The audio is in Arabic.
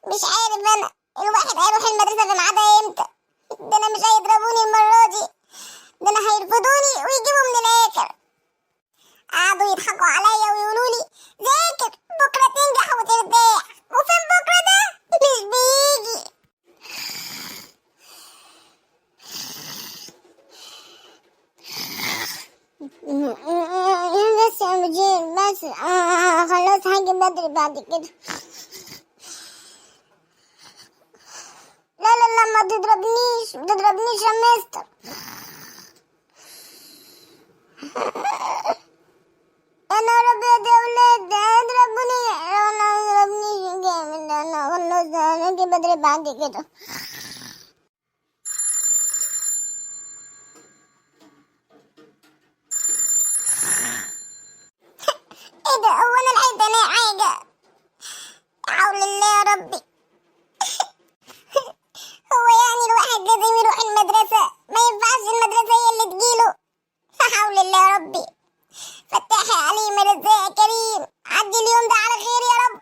مش عارف انا الواحد هيروح المدرسة في ميعادها امتى؟ ده انا مش هيضربوني المرة دي، ده انا هيرفضوني ويجيبوا من الاخر. قعدوا يضحكوا عليا ويقولوا لي ذاكر بكرة تنجح وترتاح، وفين بكرة ده؟ مش بيجي. بس يا مدير بس خلاص هاجي بدري بعد كده. لا لا لا ما تضربنيش يا مستر. انا ربيت يا ولاد اضربوني، انا اضربنيش جامد، انا خلاص هاجي بدري بعد كده. ايه ده، هو انا لحقت الاقي حاجة؟ حول الله يا ربي. هو يعني الواحد لازم يروح المدرسة؟ ما ينفعش المدرسة هي اللي تجيله؟ حول الله يا ربي. فتاح يا عليم يا رزاق يا كريم، عدي اليوم ده على خير يا رب.